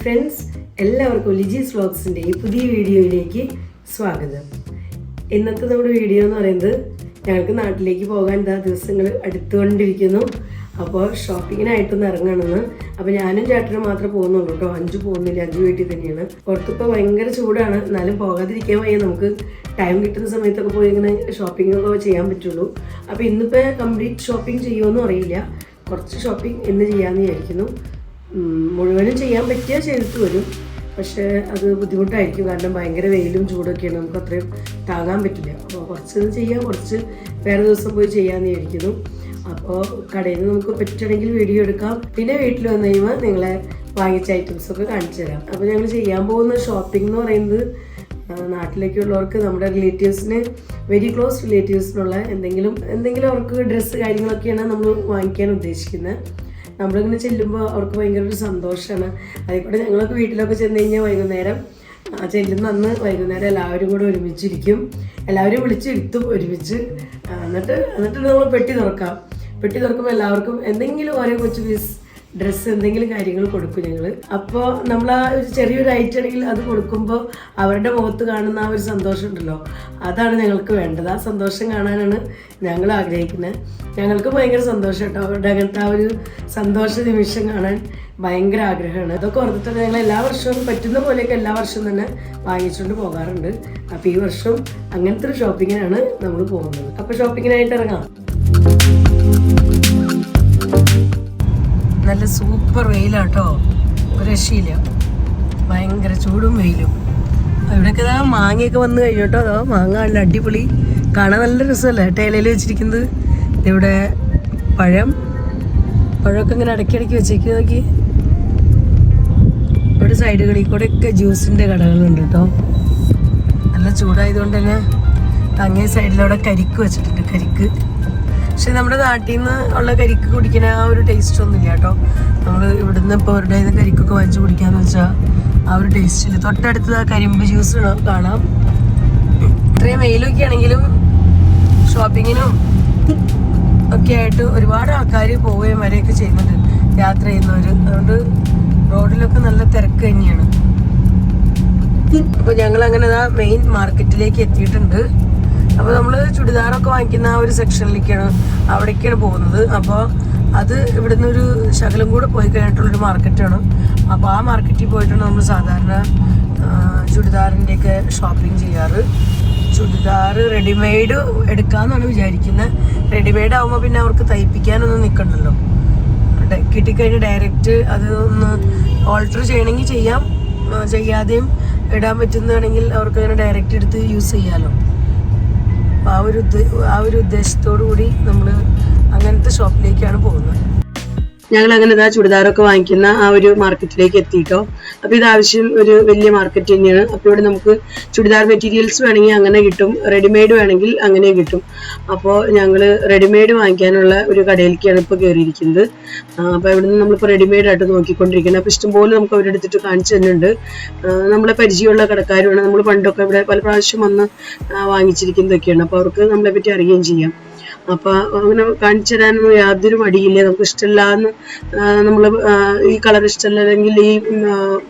Friends, എല്ലാവർക്കും ലിജീസ് വ്ലോഗ്സിൻ്റെ ഈ പുതിയ വീഡിയോയിലേക്ക് സ്വാഗതം. ഇന്നത്തെ നമ്മുടെ വീഡിയോ എന്ന് പറയുന്നത് ഞങ്ങൾക്ക് നാട്ടിലേക്ക് പോകാൻ ദിവസങ്ങൾ അടുത്തുകൊണ്ടിരിക്കുന്നു. അപ്പോൾ ഷോപ്പിങ്ങിനായിട്ടൊന്ന് ഇറങ്ങണമെന്ന്. അപ്പോൾ ഞാനും ചേട്ടനും മാത്രമേ പോകുന്നുള്ളൂ കേട്ടോ. 5 പോകുന്നില്ല, 5 വീട്ടിൽ തന്നെയാണ്. പുറത്തിപ്പോൾ ഭയങ്കര ചൂടാണ്, എന്നാലും പോകാതിരിക്കാൻ വയ്യ. നമുക്ക് ടൈം കിട്ടുന്ന സമയത്തൊക്കെ പോയി ഇങ്ങനെ ഷോപ്പിങ്ങൊക്കെ ചെയ്യാൻ പറ്റുള്ളൂ. അപ്പോൾ ഇന്നിപ്പോൾ കംപ്ലീറ്റ് ഷോപ്പിംഗ് ചെയ്യുമെന്നും അറിയില്ല. കുറച്ച് ഷോപ്പിംഗ് ഇന്ന് ചെയ്യാമെന്ന് വിചാരിക്കുന്നു. മുഴുവനും ചെയ്യാൻ പറ്റിയാൽ ചെയ്തിട്ട് വരും, പക്ഷേ അത് ബുദ്ധിമുട്ടായിരിക്കും. കാരണം ഭയങ്കര വെയിലും ചൂടൊക്കെയാണ്, നമുക്ക് അത്രയും താങ്ങാൻ പറ്റില്ല. അപ്പോൾ കുറച്ച് ചെയ്യാം, കുറച്ച് വേറെ ദിവസം പോയി ചെയ്യാമെന്ന് വിചാരിക്കുന്നു. അപ്പോൾ കടയിൽ നിന്ന് നമുക്ക് പറ്റുകയാണെങ്കിൽ വീഡിയോ എടുക്കാം. പിന്നെ വീട്ടിൽ വന്നു കഴിയുമ്പോൾ നിങ്ങളെ വാങ്ങിച്ച ഐറ്റംസൊക്കെ കാണിച്ചു തരാം. അപ്പോൾ ഞങ്ങൾ ചെയ്യാൻ പോകുന്ന ഷോപ്പിംഗ് എന്ന് പറയുന്നത് നാട്ടിലേക്കുള്ളവർക്ക്, നമ്മുടെ റിലേറ്റീവ്സിന്, വെരി ക്ലോസ് റിലേറ്റീവ്സിനുള്ള എന്തെങ്കിലും അവർക്ക് ഡ്രസ്സ് കാര്യങ്ങളൊക്കെയാണ് നമ്മൾ വാങ്ങിക്കാൻ ഉദ്ദേശിക്കുന്നത്. നമ്മളിങ്ങനെ ചെല്ലുമ്പോൾ അവർക്ക് ഭയങ്കര ഒരു സന്തോഷമാണ്. അതേക്കൂടെ ഞങ്ങളൊക്കെ വീട്ടിലൊക്കെ ചെന്ന് കഴിഞ്ഞാൽ വൈകുന്നേരം ചെല്ലുന്ന അന്ന് വൈകുന്നേരം എല്ലാവരും കൂടെ ഒരുമിച്ചിരിക്കും. എല്ലാവരും വിളിച്ചിരുത്തും ഒരുമിച്ച്. എന്നിട്ട് നമ്മൾ പെട്ടി തുറക്കുമ്പോൾ എല്ലാവർക്കും എന്തെങ്കിലും ഓരോ കൊച്ചു പീസ് ഡ്രസ്സ് എന്തെങ്കിലും കാര്യങ്ങൾ കൊടുക്കും ഞങ്ങൾ. അപ്പോൾ നമ്മൾ ആ ഒരു ചെറിയൊരു ഐറ്റം ആണെങ്കിൽ അത് കൊടുക്കുമ്പോൾ അവരുടെ മുഖത്ത് കാണുന്ന ആ ഒരു സന്തോഷം ഉണ്ടല്ലോ, അതാണ് ഞങ്ങൾക്ക് വേണ്ടത്. ആ സന്തോഷം കാണാനാണ് ഞങ്ങൾ ആഗ്രഹിക്കുന്നത്. ഞങ്ങൾക്ക് ഭയങ്കര സന്തോഷം കേട്ടോ. അവരുടെ അങ്ങനത്തെ ആ ഒരു സന്തോഷ നിമിഷം കാണാൻ ഭയങ്കര ആഗ്രഹമാണ്. അതൊക്കെ ഓർത്തിട്ട് ഞങ്ങൾ എല്ലാ വർഷവും പറ്റുന്ന പോലെയൊക്കെ എല്ലാ വർഷവും തന്നെ വാങ്ങിച്ചുകൊണ്ട് പോകാറുണ്ട്. അപ്പോൾ ഈ വർഷം അങ്ങനത്തെ ഒരു ഷോപ്പിങ്ങിനാണ് നമ്മൾ പോകുന്നത്. അപ്പോൾ ഷോപ്പിങ്ങിനായിട്ട് ഇറങ്ങാം. നല്ല സൂപ്പർ വെയിലാട്ടോ, ഒരു രക്ഷയില്ല. ഭയങ്കര ചൂടും വെയിലും. ഇവിടെയൊക്കെ ഇതാ മാങ്ങയൊക്കെ വന്ന് കഴിഞ്ഞോട്ടോ. അതോ മാങ്ങ നല്ല അടിപൊളി, കാണാൻ നല്ല രസമല്ലേ ടേലയിൽ വെച്ചിരിക്കുന്നത്. ഇവിടെ പഴമൊക്കെ ഇങ്ങനെ ഇടയ്ക്കിടയ്ക്ക് വെച്ചേക്ക് നോക്കി. ഇവിടെ സൈഡുകളിൽ കൂടെ ഒക്കെ ജ്യൂസിൻ്റെ കടകളുണ്ട് കേട്ടോ. നല്ല ചൂടായതുകൊണ്ട് തന്നെ അങ്ങേ സൈഡിലവിടെ കരിക്ക് വെച്ചിട്ടുണ്ട്, കരിക്ക്. പക്ഷെ നമ്മുടെ നാട്ടിൽ നിന്ന് ഉള്ള കരിക്ക് കുടിക്കുന്ന ആ ഒരു ടേസ്റ്റ് ഒന്നുമില്ല കേട്ടോ. നമ്മൾ ഇവിടുന്ന് ഇപ്പോൾ അവരുടെ കരിക്കൊക്കെ വാങ്ങിച്ച് കുടിക്കാന്ന് വെച്ചാൽ ആ ഒരു ടേസ്റ്റില്ല. തൊട്ടടുത്ത് ആ കരിമ്പ് ജ്യൂസ് കാണാം. ഇത്രയും വെയിലൊക്കെ ആണെങ്കിലും ഷോപ്പിങ്ങിനും ഒക്കെ ആയിട്ട് ഒരുപാട് ആൾക്കാർ പോവുകയും വരെയൊക്കെ ചെയ്യുന്നുണ്ട്, യാത്ര ചെയ്യുന്നവർ. അതുകൊണ്ട് റോഡിലൊക്കെ നല്ല തിരക്ക് തന്നെയാണ്. അപ്പോൾ ഞങ്ങൾ അങ്ങനെ മെയിൻ മാർക്കറ്റിലേക്ക് എത്തിയിട്ടുണ്ട്. അപ്പോൾ നമ്മൾ ചുടിദാറൊക്കെ വാങ്ങിക്കുന്ന ആ ഒരു സെക്ഷനിലേക്കാണ്, അവിടേക്കാണ് പോകുന്നത്. അപ്പോൾ അത് ഇവിടുന്ന് ഒരു ശകലം കൂടെ പോയി കഴിഞ്ഞിട്ടുള്ളൊരു മാർക്കറ്റാണ്. അപ്പോൾ ആ മാർക്കറ്റിൽ പോയിട്ടാണ് നമ്മൾ സാധാരണ ചുടിദാറിൻ്റെയൊക്കെ ഷോപ്പിംഗ് ചെയ്യാറ്. ചുടിദാർ റെഡിമെയ്ഡ് എടുക്കാമെന്നാണ് വിചാരിക്കുന്നത്. റെഡിമെയ്ഡ് ആകുമ്പോൾ പിന്നെ അവർക്ക് തയ്പ്പിക്കാനൊന്നും നിൽക്കണ്ടല്ലോ. കിട്ടിക്കഴിഞ്ഞ് ഡയറക്റ്റ് അത് ഒന്ന് ഓൾട്ടർ ചെയ്യണമെങ്കിൽ ചെയ്യാം, ചെയ്യാതെയും ഇടാൻ പറ്റുന്നതാണെങ്കിൽ അവർക്ക് അങ്ങനെ ഡയറക്റ്റ് എടുത്ത് യൂസ് ചെയ്യാമല്ലോ. ആ ഒരു ഉദ്ദേശത്തോടു കൂടി നമ്മൾ അങ്ങനത്തെ ഷോപ്പിലേക്കാണ് പോകുന്നത്. ഞങ്ങൾ അങ്ങനെ ചുടിദാറൊക്കെ വാങ്ങിക്കുന്ന ആ ഒരു മാർക്കറ്റിലേക്ക് എത്തിയിട്ടോ. അപ്പോൾ ഇത് ആവശ്യം ഒരു വലിയ മാർക്കറ്റ് തന്നെയാണ്. അപ്പോൾ ഇവിടെ നമുക്ക് ചുടിദാർ മെറ്റീരിയൽസ് വേണമെങ്കിൽ അങ്ങനെ കിട്ടും, റെഡിമെയ്ഡ് വേണമെങ്കിൽ അങ്ങനെ കിട്ടും. അപ്പോൾ ഞങ്ങൾ റെഡിമെയ്ഡ് വാങ്ങിക്കാനുള്ള ഒരു കടയിലേക്കാണ് ഇപ്പോൾ കയറിയിരിക്കുന്നത്. അപ്പോൾ ഇവിടെ നിന്ന് നമ്മളിപ്പോൾ റെഡിമെയ്ഡ് ആയിട്ട് നോക്കിക്കൊണ്ടിരിക്കുന്നത്. അപ്പോൾ ഇഷ്ടംപോലെ നമുക്ക് അവരെടുത്തിട്ട് കാണിച്ചു തന്നുന്നുണ്ട്. നമ്മളെ പരിചയമുള്ള കടക്കാരുമാണ്. നമ്മൾ പണ്ടൊക്കെ ഇവിടെ പല പ്രാവശ്യം വന്ന് വാങ്ങിച്ചിരിക്കുന്നതൊക്കെയാണ്. അപ്പോൾ അവർക്ക് നമ്മളെ പറ്റി അറിയുകയും ചെയ്യാം. അപ്പോൾ അങ്ങനെ കാണിച്ചു തരാനൊന്നും യാതൊരു മടിയില്ല. നമുക്ക് ഇഷ്ടമില്ലാന്ന്, നമ്മൾ ഈ കളർ ഇഷ്ടമല്ല അല്ലെങ്കിൽ ഈ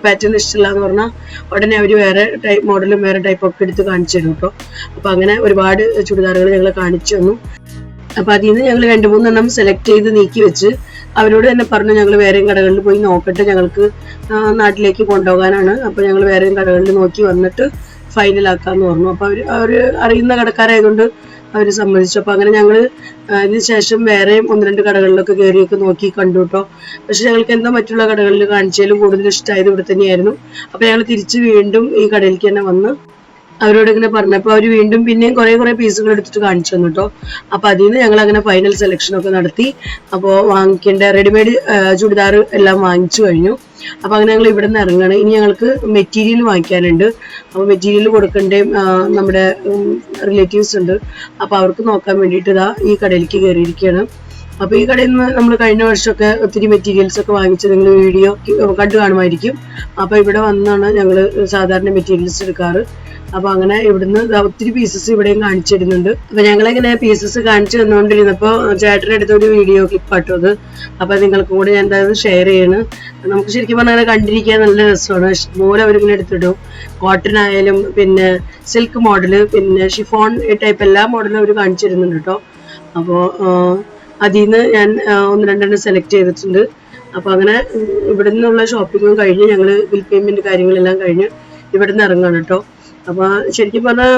പാറ്റേൺ ഇഷ്ടമില്ല എന്ന് പറഞ്ഞാൽ ഉടനെ അവർ വേറെ ടൈപ്പ് മോഡലും വേറെ ടൈപ്പൊക്കെ എടുത്ത് കാണിച്ചു തരും കേട്ടോ. അപ്പോൾ അങ്ങനെ ഒരുപാട് ചുടിദാറുകൾ ഞങ്ങൾ കാണിച്ചു തന്നു. അപ്പോൾ അതിൽ നിന്ന് ഞങ്ങൾ 2-3 എണ്ണം സെലക്ട് ചെയ്ത് നീക്കി വെച്ച് അവരോട് തന്നെ പറഞ്ഞു ഞങ്ങൾ വേറെയും കടകളിൽ പോയി നോക്കട്ടെ, ഞങ്ങൾക്ക് നാട്ടിലേക്ക് കൊണ്ടുപോകാനാണ്. അപ്പോൾ ഞങ്ങൾ വേറെയും കടകളിൽ നോക്കി വന്നിട്ട് ഫൈനലാക്കാമെന്ന് പറഞ്ഞു. അപ്പോൾ അവർ അറിയുന്ന കടക്കാരായതുകൊണ്ട് അവർ സമ്മതിച്ചു. അപ്പോൾ അങ്ങനെ ഞങ്ങൾ അതിന് ശേഷം വേറെയും 1-2 കടകളിലൊക്കെ കയറിയൊക്കെ നോക്കി കണ്ടു കേട്ടോ. പക്ഷെ ഞങ്ങൾക്ക് എന്താ മറ്റുള്ള കടകളിൽ കാണിച്ചാലും കൂടുതൽ ഇഷ്ടമായത് ഇവിടെ തന്നെയായിരുന്നു. അപ്പോൾ ഞങ്ങൾ തിരിച്ച് വീണ്ടും ഈ കടയിലേക്ക് തന്നെ വന്ന് അവരോട് ഇങ്ങനെ പറഞ്ഞപ്പോൾ അവർ വീണ്ടും പിന്നെയും കുറേ പീസുകൾ എടുത്തിട്ട് കാണിച്ചു തന്നു കേട്ടോ. അപ്പോൾ അതിൽ നിന്ന് ഞങ്ങൾ അങ്ങനെ ഫൈനൽ സെലക്ഷനൊക്കെ നടത്തി. അപ്പോൾ വാങ്ങിക്കേണ്ട റെഡിമെയ്ഡ് ചുടിദാർ എല്ലാം വാങ്ങിച്ചു കഴിഞ്ഞു. അപ്പോൾ അങ്ങനെ ഞങ്ങൾ ഇവിടെ നിന്ന് ഇറങ്ങണം. ഇനി ഞങ്ങൾക്ക് മെറ്റീരിയൽ വാങ്ങിക്കാനുണ്ട്. അപ്പോൾ മെറ്റീരിയൽ കൊടുക്കേണ്ട നമ്മുടെ റിലേറ്റീവ്സ് ഉണ്ട്. അപ്പോൾ അവർക്ക് നോക്കാൻ വേണ്ടിയിട്ട് ഈ കടയിലേക്ക് കയറിയിരിക്കുകയാണ്. അപ്പോൾ ഈ കടയിൽ നിന്ന് നമ്മൾ കഴിഞ്ഞ വർഷമൊക്കെ ഒത്തിരി മെറ്റീരിയൽസ് ഒക്കെ വാങ്ങിച്ച് നിങ്ങൾ വീഡിയോ കണ്ടു കാണുമായിരിക്കും. അപ്പോൾ ഇവിടെ വന്നാണ് ഞങ്ങൾ സാധാരണ മെറ്റീരിയൽസ് എടുക്കാറ്. അപ്പോൾ അങ്ങനെ ഇവിടുന്ന് ഒത്തിരി പീസസ് ഇവിടെയും കാണിച്ചിരുന്നുണ്ട്. അപ്പോൾ ഞങ്ങളിങ്ങനെ പീസസ് കാണിച്ചു തന്നുകൊണ്ടിരുന്നപ്പോൾ ചേട്ടൻ്റെ അടുത്തൊരു വീഡിയോ ക്ലിപ്പാട്ടോ അത്. അപ്പോൾ നിങ്ങൾക്കും കൂടെ ഞാൻ എന്തായാലും ഷെയർ ചെയ്യണ്. നമുക്ക് ശരിക്കും പറഞ്ഞാൽ കണ്ടിരിക്കാൻ നല്ല രസമാണ്. ഇഷ്ടംപോലെ അവരിങ്ങനെ എടുത്തിടും. കോട്ടൺ ആയാലും പിന്നെ സിൽക്ക് മോഡല് പിന്നെ ഷിഫോൺ ടൈപ്പ് എല്ലാ മോഡലും അവർ കാണിച്ചിരുന്നുണ്ട് കേട്ടോ. അപ്പോൾ അതിൽ നിന്ന് ഞാൻ 1-2 സെലക്ട് ചെയ്തിട്ടുണ്ട്. അപ്പോൾ അങ്ങനെ ഇവിടെ നിന്നുള്ള ഷോപ്പിങ്ങും കഴിഞ്ഞ് ഞങ്ങൾ ബിൽ പേയ്മെൻറ്റ് കാര്യങ്ങളെല്ലാം കഴിഞ്ഞ് ഇവിടെ നിന്ന് ഇറങ്ങാണ് കേട്ടോ. അപ്പോൾ ശരിക്കും പറഞ്ഞാൽ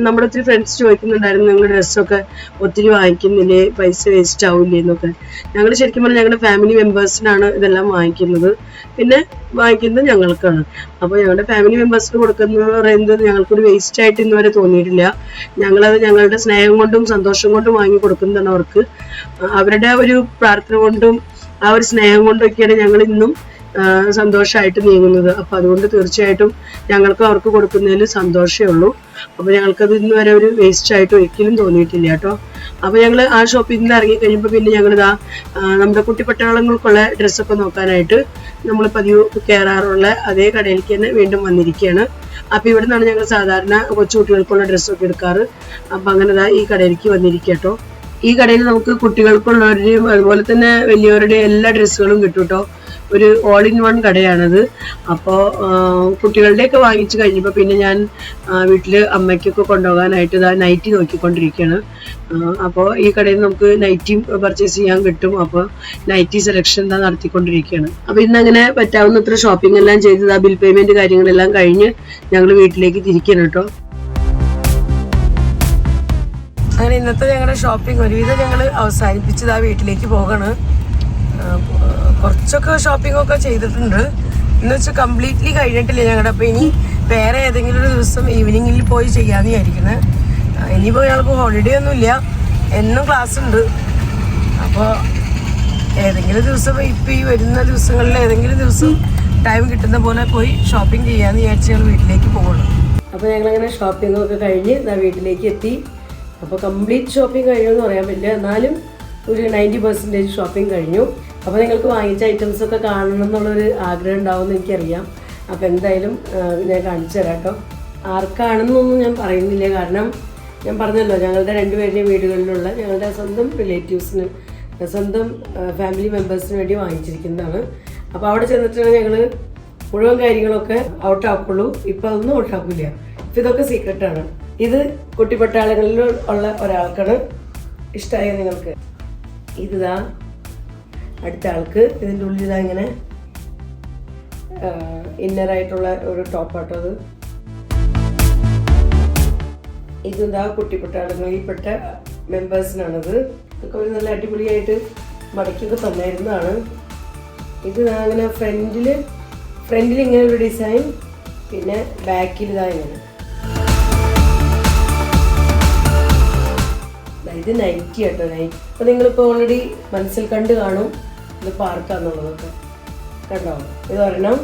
നമ്മുടെ ഒത്തിരി ഫ്രണ്ട്സ് ചോദിക്കുന്നുണ്ടായിരുന്നു ഞങ്ങൾ ഡ്രസ്സൊക്കെ ഒത്തിരി വാങ്ങിക്കുന്നില്ലേ, പൈസ വേസ്റ്റ് ആവില്ലേ എന്നൊക്കെ. ഞങ്ങൾ ശരിക്കും പറഞ്ഞാൽ ഞങ്ങളുടെ ഫാമിലി മെമ്പേഴ്സിനാണ് ഇതെല്ലാം വാങ്ങിക്കുന്നത്, പിന്നെ വാങ്ങിക്കുന്നത് ഞങ്ങൾക്കാണ്. അപ്പോൾ ഞങ്ങളുടെ ഫാമിലി മെമ്പേഴ്സിന് കൊടുക്കുന്നത് പറയുന്നത് ഞങ്ങൾക്കൊരു വേസ്റ്റ് ആയിട്ട് ഇന്നുവരെ തോന്നിയിട്ടില്ല. ഞങ്ങളത് ഞങ്ങളുടെ സ്നേഹം കൊണ്ടും സന്തോഷം കൊണ്ടും വാങ്ങി കൊടുക്കുന്നതാണ് അവർക്ക്. അവരുടെ ഒരു പ്രാർത്ഥന കൊണ്ടും ആ ഒരു സ്നേഹം കൊണ്ടൊക്കെയാണ് ഞങ്ങൾ ഇന്നും സന്തോഷമായിട്ട് നീങ്ങുന്നത്. അപ്പോൾ അതുകൊണ്ട് തീർച്ചയായിട്ടും ഞങ്ങൾക്ക് അവർക്ക് കൊടുക്കുന്നതിൽ സന്തോഷമേ ഉള്ളൂ. അപ്പോൾ ഞങ്ങൾക്കത് ഇന്ന് വരെ ഒരു വേസ്റ്റ് ആയിട്ട് ഒരിക്കലും തോന്നിയിട്ടില്ല കേട്ടോ. അപ്പോൾ ഞങ്ങൾ ആ ഷോപ്പിൽ നിന്ന് ഇറങ്ങി കഴിയുമ്പോൾ പിന്നെ ഞങ്ങളിതാ നമ്മുടെ കുട്ടിപ്പട്ടാളങ്ങൾക്കുള്ള ഡ്രസ്സൊക്കെ നോക്കാനായിട്ട് നമ്മൾ പതിവ് കയറാറുള്ള അതേ കടയിലേക്ക് തന്നെ വീണ്ടും വന്നിരിക്കുകയാണ്. അപ്പോൾ ഇവിടെ നിന്നാണ് ഞങ്ങൾ സാധാരണ കൊച്ചുകുട്ടികൾക്കുള്ള ഡ്രസ്സൊക്കെ എടുക്കാറ്. അപ്പോൾ അങ്ങനെ ഈ കടയിലേക്ക് വന്നിരിക്കുക കേട്ടോ. ഈ കടയിൽ നമുക്ക് കുട്ടികൾക്കുള്ളവരുടെയും അതുപോലെ തന്നെ വലിയവരുടെ എല്ലാ ഡ്രസ്സുകളും കിട്ടും കേട്ടോ. ഒരു ഓൾ ഇൻ വൺ കടയാണത്. അപ്പോൾ കുട്ടികളുടെയൊക്കെ വാങ്ങിച്ചു കഴിഞ്ഞപ്പോൾ പിന്നെ ഞാൻ വീട്ടിൽ അമ്മയ്ക്കൊക്കെ കൊണ്ടുപോകാനായിട്ട് നൈറ്റി നോക്കിക്കൊണ്ടിരിക്കുകയാണ്. അപ്പോൾ ഈ കടയിൽ നമുക്ക് നൈറ്റിയും പർച്ചേസ് ചെയ്യാൻ കിട്ടും. അപ്പോൾ നൈറ്റി സെലക്ഷൻ നടത്തിക്കൊണ്ടിരിക്കുകയാണ്. അപ്പോൾ ഇന്നങ്ങനെ പറ്റാവുന്നത്ര ഷോപ്പിംഗ് എല്ലാം ചെയ്ത് ബിൽ പേയ്മെൻറ്റ് കാര്യങ്ങളെല്ലാം കഴിഞ്ഞ് ഞങ്ങൾ വീട്ടിലേക്ക് തിരിക്കണം കേട്ടോ. അങ്ങനെ ഇന്നത്തെ ഞങ്ങളുടെ ഷോപ്പിംഗ് ഒരുവിധം ഞങ്ങൾ അവസാനിപ്പിച്ചത് വീട്ടിലേക്ക് പോകണം. കുറച്ചൊക്കെ ഷോപ്പിംഗ് ഒക്കെ ചെയ്തിട്ടുണ്ട്, എന്ന് വെച്ചാൽ കംപ്ലീറ്റ്ലി കഴിഞ്ഞിട്ടില്ല ഞങ്ങളുടെ. അപ്പോൾ ഇനി വേറെ ഏതെങ്കിലും ഒരു ദിവസം ഈവനിങ്ങിൽ പോയി ചെയ്യാമെന്ന് വിചാരിക്കുന്നത്. ഇനിയിപ്പോൾ ഞങ്ങൾക്ക് ഹോളിഡേ ഒന്നുമില്ല, എന്നും ക്ലാസ് ഉണ്ട്. അപ്പോൾ ഏതെങ്കിലും ദിവസം ഇപ്പോൾ ഈ വരുന്ന ദിവസങ്ങളിൽ ഏതെങ്കിലും ദിവസം ടൈം കിട്ടുന്ന പോലെ പോയി ഷോപ്പിംഗ് ചെയ്യാമെന്ന് വിചാരിച്ച് ഞങ്ങൾ വീട്ടിലേക്ക് പോകണം. അപ്പോൾ ഞങ്ങളങ്ങനെ ഷോപ്പിംഗൊക്കെ കഴിഞ്ഞ് വീട്ടിലേക്ക് എത്തി. അപ്പോൾ കംപ്ലീറ്റ് ഷോപ്പിംഗ് കഴിയുമെന്ന് പറയാൻ പറ്റില്ല, എന്നാലും ഒരു 90% ഷോപ്പിംഗ് കഴിഞ്ഞു. അപ്പോൾ നിങ്ങൾക്ക് വാങ്ങിച്ച ഐറ്റംസൊക്കെ കാണണം എന്നുള്ളൊരു ആഗ്രഹം ഉണ്ടാവുമെന്ന് എനിക്കറിയാം. അപ്പോൾ എന്തായാലും ഞാൻ കാണിച്ചു തരാം കേട്ടോ. ആർക്കാണെന്നൊന്നും ഞാൻ പറയുന്നില്ല, കാരണം ഞാൻ പറഞ്ഞല്ലോ ഞങ്ങളുടെ 2 പേരുടെയും വീടുകളിലുള്ള ഞങ്ങളുടെ സ്വന്തം റിലേറ്റീവ്സിന് സ്വന്തം ഫാമിലി മെമ്പേഴ്സിന് വേണ്ടി വാങ്ങിച്ചിരിക്കുന്നതാണ്. അപ്പോൾ അവിടെ ചെന്നിട്ടാണ് ഞങ്ങൾ മുഴുവൻ കാര്യങ്ങളൊക്കെ ഔട്ടാക്കുള്ളൂ. ഇപ്പോൾ അതൊന്നും ഔട്ടാക്കില്ല. ഇപ്പം ഇതൊക്കെ സീക്രട്ടാണ്. ഇത് കുട്ടിപ്പട്ടാളങ്ങളിൽ ഉള്ള ഒരാൾക്കാണ് ഇഷ്ടമായ നിങ്ങൾക്ക്. ഇതാ അടുത്ത ആൾക്ക് ഇതിൻ്റെ ഉള്ളിൽ ഇങ്ങനെ ഇന്നറായിട്ടുള്ള ഒരു ടോപ്പാട്ടോ അത്. ഇതെന്താ കുട്ടിപ്പട്ടാളങ്ങളിൽപ്പെട്ട മെമ്പേഴ്സിനാണത്. ഇതൊക്കെ ഒരു നല്ല അടിപൊളിയായിട്ട് മടക്കിയൊക്കെ തന്നായിരുന്നതാണ്. ഇത് അങ്ങനെ ഫ്രണ്ടിൽ ഇങ്ങനെ ഒരു ഡിസൈൻ, പിന്നെ ബാക്കിൽ ഇങ്ങനെ. ഇത് നൈറ്റി കേട്ടോ, നൈറ്റ്. അപ്പോൾ നിങ്ങളിപ്പോൾ ഓൾറെഡി മനസ്സിൽ കണ്ട് കാണും ഇത് പാർക്കാന്നുള്ളതൊക്കെ കണ്ടോ. ഇത് ഒരെണ്ണം.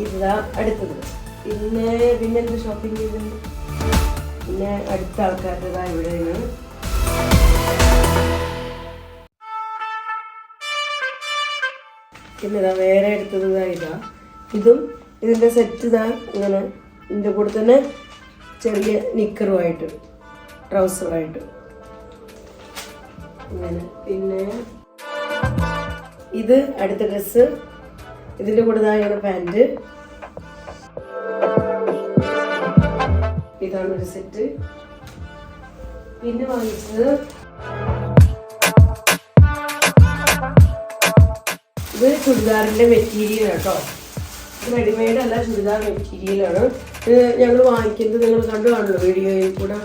ഇതാ അടുത്തത്. പിന്നെ എന്ത് ഷോപ്പിംഗ് ചെയ്തിട്ടുണ്ട്. പിന്നെ അടുത്ത ആൾക്കാരുടേതാ ഇവിടെയാണ്. പിന്നെ ഇതാ വേറെ എടുത്തത് ഇതും ഇതിൻ്റെ സെറ്റ് ഇങ്ങനെ ഇതിൻ്റെ കൂടെ തന്നെ ചെറിയ നിക്കറുമായിട്ട് ട്രൗസറായിട്ട് അങ്ങനെ. പിന്നെ ഇത് അടുത്ത ഡ്രസ്സ്, ഇതിൻ്റെ കൂടെ ഇങ്ങനെ പാൻറ്. ഇതാണ് ഒരു സെറ്റ്. പിന്നെ വാങ്ങിച്ചത് ഇത് ചുരിദാറിൻ്റെ മെറ്റീരിയൽ കേട്ടോ. റെഡിമെയ്ഡ് അല്ല, ചുരിദാർ മെറ്റീരിയലാണ്. ഇത് ഞങ്ങൾ വാങ്ങിക്കുന്നത് നിങ്ങൾ കണ്ടു കാണുമല്ലോ വീഡിയോയിൽ കൂടെ.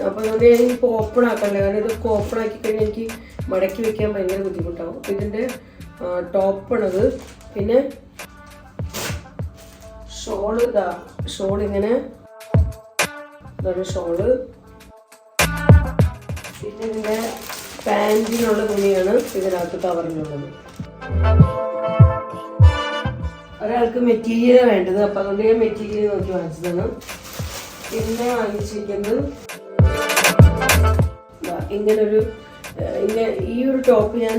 അപ്പോൾ അതുകൊണ്ട് ഞാൻ ഇപ്പോൾ ഓപ്പൺ ആക്കണ്ടേ, കാരണം ഇതൊക്കെ ഓപ്പൺ ആക്കി കഴിഞ്ഞാൽ എനിക്ക് മടക്കി വെക്കാൻ ഭയങ്കര ബുദ്ധിമുട്ടാവും. അപ്പോൾ ഇതിൻ്റെ ടോപ്പാണത്. പിന്നെ ഷോള് ഷോൾ ഇങ്ങനെ ഇതാണ് ഷോള്. പിന്നെ ഇതിൻ്റെ പാൻറ്റിനുള്ള തുണിയാണ് ഇതിനകത്ത് കവറിനുള്ളത്. ഒരാൾക്ക് മെറ്റീരിയൽ വേണ്ടത്, അപ്പം അതുകൊണ്ട് ഞാൻ മെറ്റീരിയൽ നോക്കി വാങ്ങിച്ചതാണ്. പിന്നെ വാങ്ങിച്ചിരിക്കുന്നത് ഇങ്ങനൊരു ഈ ഒരു ടോപ്പ് ഞാൻ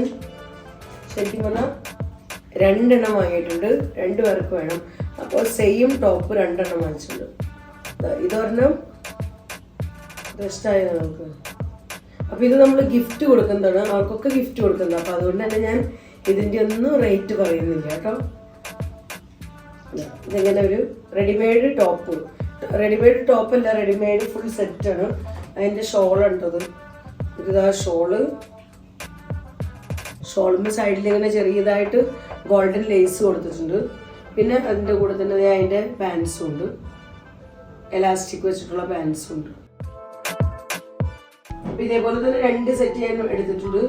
ശരിക്കും പറഞ്ഞാൽ 2 എണ്ണം വാങ്ങിയിട്ടുണ്ട്. 2 പേർക്ക് വേണം. അപ്പോൾ സെയിം ടോപ്പ് 2 എണ്ണം വാങ്ങിച്ചിട്ടുണ്ട്. ഇതൊരെണ്ണം ഇഷ്ടമായത് നമുക്ക്. അപ്പോൾ ഇത് നമ്മൾ ഗിഫ്റ്റ് കൊടുക്കുന്നതാണ്, അവർക്കൊക്കെ ഗിഫ്റ്റ് കൊടുക്കുന്നത്. അപ്പോൾ അതുകൊണ്ട് തന്നെ ഞാൻ ഇതിൻ്റെ ഒന്നും റേറ്റ് പറയുന്നില്ല കേട്ടോ. ഇതിങ്ങനെ ഒരു റെഡിമെയ്ഡ് ടോപ്പല്ല, റെഡിമെയ്ഡ് ഫുൾ സെറ്റാണ്. അതിൻ്റെ ഷോളുണ്ടത്. ഇതാ ഷോളിൻ്റെ സൈഡിൽ ഇങ്ങനെ ചെറിയതായിട്ട് ഗോൾഡൻ ലേസ് കൊടുത്തിട്ടുണ്ട്. പിന്നെ അതിൻ്റെ കൂടെ തന്നെ അതിൻ്റെ പാൻസും ഉണ്ട്, എലാസ്റ്റിക് വെച്ചിട്ടുള്ള പാൻസും ഉണ്ട്. അപ്പം ഇതേപോലെ തന്നെ 2 സെറ്റ് ഞാൻ എടുത്തിട്ടുണ്ട്.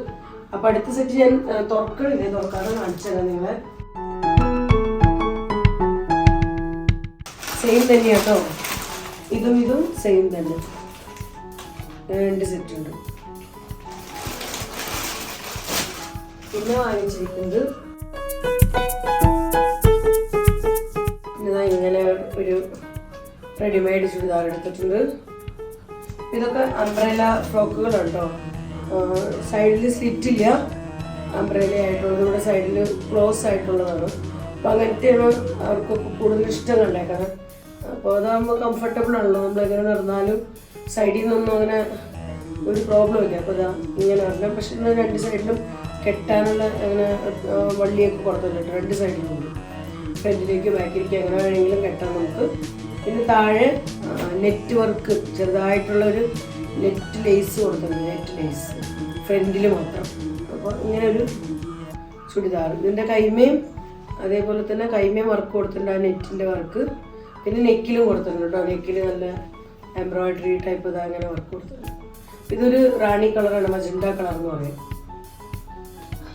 അപ്പം അടുത്ത സെറ്റ് ഞാൻ തുറക്കാതെ കാണിച്ചാൽ നിങ്ങളെ. സെയിം തന്നെയാണ് കേട്ടോ, ഇതും സെയിം തന്നെ. 2 സെറ്റ് ഉണ്ട്. പിന്നെ വാങ്ങിച്ചിരിക്കുന്നത് ഇങ്ങനെ ഒരു റെഡിമെയ്ഡ് ചുരിദാർ എടുത്തിട്ടുണ്ട്. ഇതൊക്കെ അംബ്രല്ല ഫ്രോക്കുകളുണ്ടോ, സൈഡിൽ സ്ലിറ്റില്ല, അംബ്രല്ല ആയിട്ടുള്ളത്, ഇവിടെ സൈഡിൽ ക്ലോസ് ആയിട്ടുള്ളതാണ്. അപ്പോൾ അങ്ങനത്തെയാണ് അവർക്കൊക്കെ കൂടുതൽ ഇഷ്ടം കണ്ടേക്കണം. അപ്പോൾ അതാകുമ്പോൾ കംഫർട്ടബിൾ ആണല്ലോ, നമ്മളെങ്ങനെ നടന്നാലും സൈഡിൽ നിന്നൊന്നും അങ്ങനെ ഒരു പ്രോബ്ലം ഇല്ല. അപ്പോൾ ഇതാ ഇങ്ങനെ വരണം. പക്ഷെ ഇന്ന് 2 സൈഡിലും കെട്ടാനുള്ള അങ്ങനെ വള്ളിയൊക്കെ കൊടുത്തിട്ടുണ്ട്. 2 സൈഡിലും ഉണ്ട്, ഫ്രണ്ടിലേക്ക് ബാക്കിലേക്ക് എങ്ങനെ വേണമെങ്കിലും കെട്ടാം നമുക്ക്. പിന്നെ താഴെ നെറ്റ് വർക്ക് ചെറുതായിട്ടുള്ളൊരു നെറ്റ് ലേസ് കൊടുത്തിട്ടുണ്ട്, നെറ്റ് ലേസ് ഫ്രണ്ടിൽ മാത്രം. അപ്പോൾ ഇങ്ങനെ ഒരു ചുരിദാർ. ഇതിൻ്റെ കൈമയും അതേപോലെ തന്നെ കൈമയും വർക്ക് കൊടുത്തിട്ടുണ്ട്, ആ നെറ്റിൻ്റെ വർക്ക്. പിന്നെ നെക്കിലും കൊടുത്തിട്ടുണ്ട് കേട്ടോ, നെക്കിൽ നല്ല എംബ്രോയിഡറി ടൈപ്പ് ഇതാ അങ്ങനെ വർക്ക് കൊടുത്തിട്ടുണ്ട്. ഇതൊരു റാണി കളറാണ്, മജന്ത കളർ എന്ന് പറയും.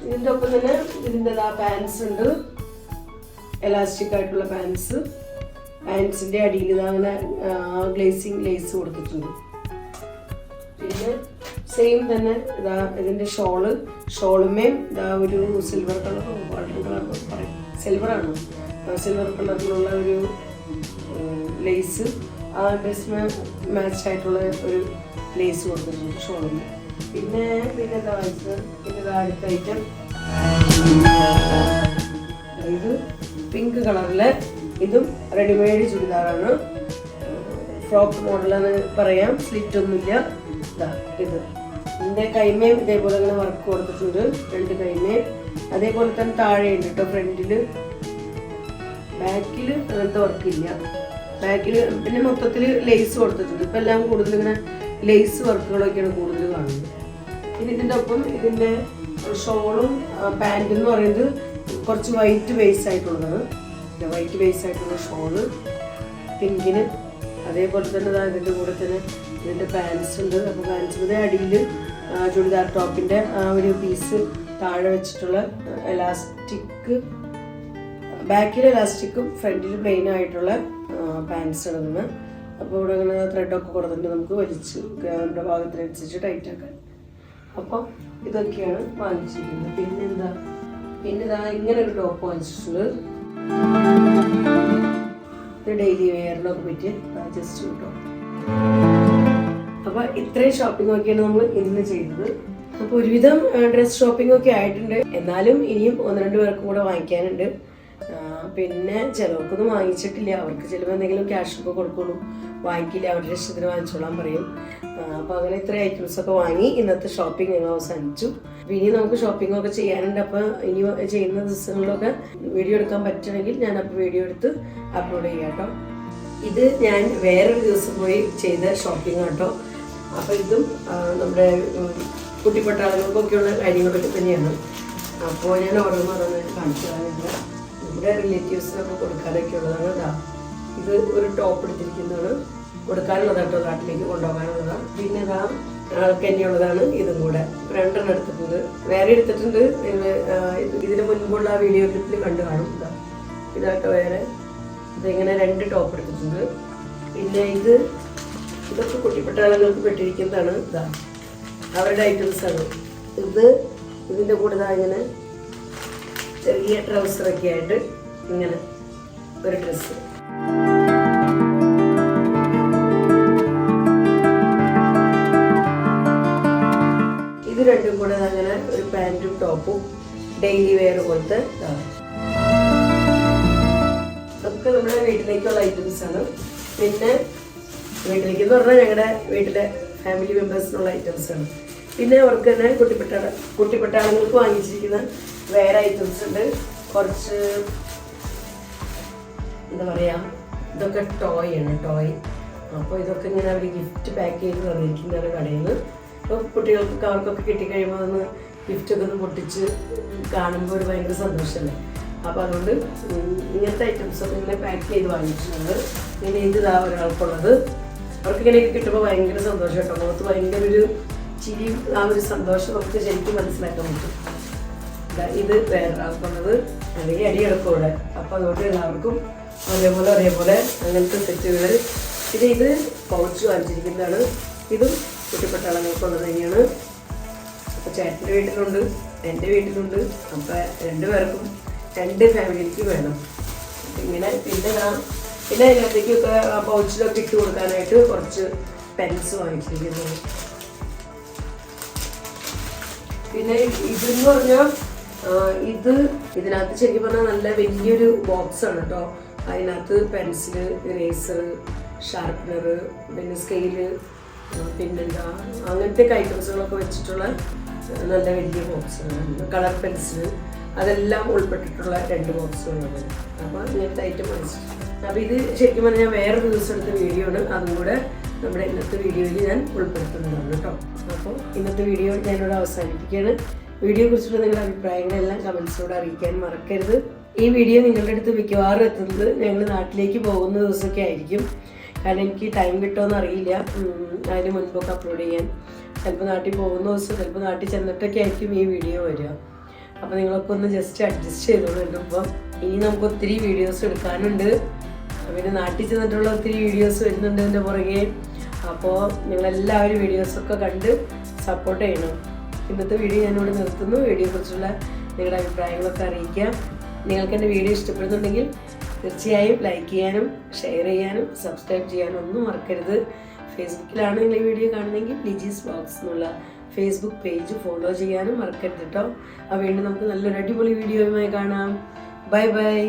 ഇതിൻ്റെ ഒപ്പം തന്നെ ഇതിൻ്റെ പാൻസ് ഉണ്ട്, എലാസ്റ്റിക് ആയിട്ടുള്ള പാൻസിൻ്റെ അടിയിൽ ഇതങ്ങനെ ഗ്ലേസിങ് ലേസ് കൊടുത്തിട്ടുണ്ട്. പിന്നെ സെയിം തന്നെ ഇതാ ഇതിൻ്റെ ഷോളുമേ ഇതാ ഒരു സിൽവർ കളർ, ഗോൾഡൻ കളർ പറയും, സിൽവറാണ്, സിൽവർ കളറിലുള്ള ഒരു ലേസ്, ആ ഡ്രസ് മാച്ച് ആയിട്ടുള്ള ഒരു ലേസ് കൊടുത്തിട്ടുണ്ട് ഷോളിന്. പിന്നെ എന്താ വാങ്ങിച്ചത്, പിന്നെ അടുത്ത ഐറ്റം ഇത് പിങ്ക് കളറില്, ഇതും റെഡിമെയ്ഡ് ചുരിദാറാണ്, ഫ്രോക്ക് മോഡലെന്ന് പറയാം, സ്ലിറ്റ് ഒന്നുമില്ല. ഇത് ഇതിൻ്റെ കൈമയും ഇതേപോലെ ഇങ്ങനെ വർക്ക് കൊടുത്തിട്ടുണ്ട്, 2 കൈമയും. അതേപോലെ തന്നെ താഴെയുണ്ട് കേട്ടോ ഫ്രണ്ടിൽ. ബാക്കിൽ അങ്ങനത്തെ വർക്കില്ല, ബാക്കിൽ പിന്നെ മൊത്തത്തിൽ ലേസ് കൊടുത്തിട്ടുണ്ട്. ഇപ്പം എല്ലാം കൂടുതൽ ഇങ്ങനെ ലേസ് വർക്കുകളൊക്കെയാണ് കൂടുതൽ കാണുന്നത്. പിന്നെ ഇതിൻ്റെ ഒപ്പം ഇതിൻ്റെ ഷോളും പാൻറ്റും എന്ന് പറയുന്നത് കുറച്ച് വൈറ്റ് ബേസ് ആയിട്ടുള്ളതാണ്. വൈറ്റ് ബേസ് ആയിട്ടുള്ള ഷോള് പിങ്കിന്. അതേപോലെ തന്നെ ഇതിൻ്റെ കൂടെ തന്നെ ഇതിൻ്റെ പാൻസ് ഉണ്ട്. അപ്പോൾ പാൻസിൻ്റെ അടിയിൽ ചുരിദാർ ടോപ്പിൻ്റെ ആ ഒരു പീസ് താഴെ വെച്ചിട്ടുള്ള എലാസ്റ്റിക്, ബാക്കിൽ എലാസ്റ്റിക്കും ഫ്രണ്ടിൽ പ്ലെയിൻ ആയിട്ടുള്ള പാൻസ് ഇടുന്നത്. അപ്പോൾ ഇവിടെ അങ്ങനെ ത്രെഡൊക്കെ കൊടുത്തിട്ട് നമുക്ക് വലിച്ച് നമ്മുടെ ഭാഗത്തിനനുസരിച്ച് ടൈറ്റ് ആക്കാൻ. അപ്പോൾ ഇതൊക്കെയാണ് വാങ്ങിച്ചിരിക്കുന്നത്. പിന്നെ ഇതാ ഇങ്ങനെ ഒരു ടോപ്പ് വാങ്ങിച്ചിട്ടുണ്ട്. ഇത് ഡെയിലി വെയറിനൊക്കെ പറ്റിയ ജസ്റ്റ് ഒരു ടോപ്പ്. അപ്പോൾ ഇത്രയും ഷോപ്പിംഗ് ഒക്കെയാണ് നമ്മൾ ഇന്ന് ചെയ്തത്. അപ്പോൾ ഒരുവിധം ഡ്രസ് ഷോപ്പിംഗ് ഒക്കെ ആയിട്ടുണ്ട്. എന്നാലും ഇനിയും 1-2 പേർക്കും കൂടെ വാങ്ങിക്കാനുണ്ട്. പിന്നെ ചിലവർക്കൊന്നും വാങ്ങിച്ചിട്ടില്ല, അവർക്ക് ചിലപ്പോൾ എന്തെങ്കിലും ക്യാഷൊക്കെ കൊടുക്കുള്ളൂ, വാങ്ങിക്കില്ല, അവരുടെ ഇഷ്ടത്തിന് വാങ്ങിച്ചോളാൻ പറയും. അപ്പോൾ അങ്ങനെ ഇത്ര ഐറ്റംസൊക്കെ വാങ്ങി ഇന്നത്തെ ഷോപ്പിംഗ് ഞങ്ങൾ അവസാനിച്ചു. ഇനി നമുക്ക് ഷോപ്പിംഗ് ഒക്കെ ചെയ്യാനുണ്ട്. അപ്പോൾ ഇനി ചെയ്യുന്ന ദിവസങ്ങളിലൊക്കെ വീഡിയോ എടുക്കാൻ പറ്റുമെങ്കിൽ ഞാൻ അപ്പോൾ വീഡിയോ എടുത്ത് അപ്ലോഡ് ചെയ്യാം കേട്ടോ. ഇത് ഞാൻ വേറൊരു ദിവസം പോയി ചെയ്ത ഷോപ്പിംഗ് കേട്ടോ. അപ്പോൾ ഇതും നമ്മുടെ കുട്ടിപ്പട്ടാളങ്ങൾക്കൊക്കെയുള്ള കാര്യങ്ങളൊക്കെ തന്നെയാണ്. അപ്പോൾ ഞാൻ ഓരോന്നോരോന്ന് കാണിച്ചു തരാനില്ല. നമ്മുടെ റിലേറ്റീവ്സിനൊക്കെ കൊടുക്കാനൊക്കെ ഉള്ളതാണ്. ഇത് ഒരു ടോപ്പ് എടുത്തിരിക്കുന്നതാണ്, കൊടുക്കാനുള്ളതാണ് കേട്ടോ, നാട്ടിലേക്ക് കൊണ്ടുപോകാനുള്ളതാണ്. പിന്നെ ആൾക്ക് തന്നെയുള്ളതാണ് ഇതും കൂടെ. 2 എണ്ണം എടുത്തിട്ടുണ്ട്, വേറെ എടുത്തിട്ടുണ്ട്. ഇതിന് മുൻപുള്ള വീഡിയോ ക്ലിപ്പിൽ കണ്ടു കാണും. ഇതാട്ടോ വേറെ. ഇതിങ്ങനെ 2 ടോപ്പ് എടുത്തിട്ടുണ്ട്. പിന്നെ ഇതൊക്കെ കുട്ടിപ്പട്ടാളങ്ങൾക്ക് പെട്ടിരിക്കുന്നതാണ്. അവരുടെ ഐറ്റംസാണ്. ഇതിൻ്റെ കൂടെ ഇങ്ങനെ ചെറിയ ട്രൗസറൊക്കെ ആയിട്ട് ഇങ്ങനെ ഒരു ഡ്രസ്സ്. ഇത് രണ്ടും കൂടെ അങ്ങനെ ഒരു പാൻറ്റും ടോപ്പും ഡെയിലി വെയർ പോലത്തെ. അതൊക്കെ നമ്മുടെ വീട്ടിലേക്കുള്ള ഐറ്റംസാണ്. പിന്നെ വീട്ടിലേക്ക് എന്ന് പറഞ്ഞാൽ ഞങ്ങളുടെ വീട്ടിലെ ഫാമിലി മെമ്പേഴ്സിനുള്ള ഐറ്റംസാണ്. പിന്നെ അവർക്ക് തന്നെ കുട്ടിപ്പട്ടാളങ്ങൾക്ക് വാങ്ങിച്ചിരിക്കുന്ന വേറെ ഐറ്റംസ് ഉണ്ട്. കുറച്ച് എന്താ പറയുക, ഇതൊക്കെ ടോയ് ആണ്. അപ്പോൾ ഇതൊക്കെ ഇങ്ങനെ അവർ ഗിഫ്റ്റ് പാക്ക് ചെയ്ത് തന്നിരിക്കുന്നതാണ് കടയിൽ നിന്ന്. അപ്പോൾ കുട്ടികൾക്ക് അവർക്കൊക്കെ കിട്ടിക്കഴിയുമ്പോൾ അതൊന്ന് ഗിഫ്റ്റൊക്കെ ഒന്ന് പൊട്ടിച്ച് കാണുമ്പോൾ ഒരു ഭയങ്കര സന്തോഷമല്ലേ. അപ്പോൾ അതുകൊണ്ട് ഇങ്ങനത്തെ ഐറ്റംസൊക്കെ ഇങ്ങനെ പാക്ക് ചെയ്ത് വാങ്ങിച്ചിട്ടുണ്ട്. പിന്നെ ഇതാ ഒരാൾക്കുള്ളത്. അവർക്ക് ഇങ്ങനെയൊക്കെ കിട്ടുമ്പോൾ ഭയങ്കര സന്തോഷം കേട്ടോ. മുഖത്ത് ഭയങ്കര ഒരു ചിരിയും ആ ഒരു സന്തോഷം നമുക്ക് ശരിക്കും മനസ്സിലാക്കാൻ പറ്റും. ഇത് വേറൊരാൾക്കുള്ളത്, അല്ലെങ്കിൽ അടിയെടുക്കും ഇവിടെ. അപ്പോൾ അതുകൊണ്ട് എല്ലാവർക്കും ഒരേപോലെ അങ്ങനത്തെ സെറ്റുകൾ. പിന്നെ ഇത് പൗച്ച് വാങ്ങിച്ചിരിക്കുന്നതാണ്. ഇതും കുട്ടിപ്പട്ടാളങ്ങൾക്കുള്ളത് തന്നെയാണ്. അപ്പോൾ ചേട്ടൻ്റെ വീട്ടിലുണ്ട്, എൻ്റെ വീട്ടിലുണ്ട്. അപ്പോൾ 2 പേർക്കും 2 ഫാമിലിക്ക് വേണം. ഇങ്ങനെ പിന്നെ അതിനകത്തേക്കൊക്കെ ആ പൗച്ചിലൊക്കെ ഇട്ട് കൊടുക്കാനായിട്ട് കുറച്ച് പെൻസ് വാങ്ങിച്ചിരിക്കുന്നു. പിന്നെ ഇതെന്ന് പറഞ്ഞാൽ ഇതിനകത്ത് ശരിക്കും പറഞ്ഞാൽ നല്ല വലിയൊരു ബോക്സാണ് കേട്ടോ. അതിനകത്ത് പെൻസില്, ഇറേസർ, ഷാർപ്പനർ, പിന്നെ സ്കെയില്, പിന്നെന്താ അങ്ങനത്തെ ഐറ്റംസുകളൊക്കെ വെച്ചിട്ടുള്ള നല്ല വലിയ ബോക്സുകളാണ്. കളർ പെൻസിൽ അതെല്ലാം ഉൾപ്പെട്ടിട്ടുള്ള 2 ബോക്സുകളാണ്. അപ്പോൾ ഇങ്ങനത്തെ ഐറ്റം വാങ്ങിച്ചിട്ടുണ്ട്. അപ്പോൾ ഇത് ശരിക്കും പറഞ്ഞാൽ വേറൊരു ദിവസം എടുത്ത വീഡിയോ ആണ്. അതും കൂടെ നമ്മുടെ ഇന്നത്തെ വീഡിയോയിൽ ഞാൻ ഉൾപ്പെടുത്തുന്നതാണ് കേട്ടോ. അപ്പോൾ ഇന്നത്തെ വീഡിയോ ഞാനിവിടെ അവസാനിപ്പിക്കുകയാണ്. വീഡിയോയെ കുറിച്ചുള്ള നിങ്ങളുടെ അഭിപ്രായങ്ങളെല്ലാം കമൻസിലൂടെ അറിയിക്കാൻ മറക്കരുത്. ഈ വീഡിയോ നിങ്ങളുടെ അടുത്ത് മിക്കവാറും എത്തുന്നത് ഞങ്ങൾ നാട്ടിലേക്ക് പോകുന്ന ദിവസമൊക്കെ ആയിരിക്കും. കാരണം എനിക്ക് ടൈം കിട്ടുമെന്ന് അറിയില്ല അതിന് മുൻപൊക്കെ അപ്ലോഡ് ചെയ്യാൻ. ചിലപ്പോൾ നാട്ടിൽ പോകുന്ന ദിവസം, ചിലപ്പോൾ നാട്ടിൽ ചെന്നിട്ടൊക്കെ ആയിരിക്കും ഈ വീഡിയോ വരിക. അപ്പോൾ നിങ്ങളൊക്കെ ഒന്ന് ജസ്റ്റ് അഡ്ജസ്റ്റ് ചെയ്തോളൂ. ഇപ്പം ഇനി നമുക്ക് ഒത്തിരി വീഡിയോസ് എടുക്കാനുണ്ട്. പിന്നെ നാട്ടിൽ ചെന്നിട്ടുള്ള ഒത്തിരി വീഡിയോസ് വരുന്നുണ്ട് എൻ്റെ പുറകെ. അപ്പോൾ നിങ്ങളെല്ലാവരും വീഡിയോസൊക്കെ കണ്ട് സപ്പോർട്ട് ചെയ്യണം. ഇന്നത്തെ വീഡിയോ ഞാനിവിടെ നിർത്തുന്നു. വീഡിയോയെക്കുറിച്ചുള്ള നിങ്ങളുടെ അഭിപ്രായങ്ങളൊക്കെ അറിയിക്കാം. നിങ്ങൾക്ക് എൻ്റെ വീഡിയോ ഇഷ്ടപ്പെടുന്നുണ്ടെങ്കിൽ തീർച്ചയായും ലൈക്ക് ചെയ്യാനും ഷെയർ ചെയ്യാനും സബ്സ്ക്രൈബ് ചെയ്യാനും ഒന്നും മറക്കരുത്. ഫേസ്ബുക്കിലാണ് നിങ്ങൾ ഈ വീഡിയോ കാണുന്നതെങ്കിൽ ലിജീസ് വ്ലോഗ്സ് എന്നുള്ള ഫേസ്ബുക്ക് പേജ് ഫോളോ ചെയ്യാനും മറക്കരുത് കേട്ടോ. അപ്പോൾ വീണ്ടും നമുക്ക് നല്ലൊരു അടിപൊളി വീഡിയോയുമായി കാണാം. Bye bye.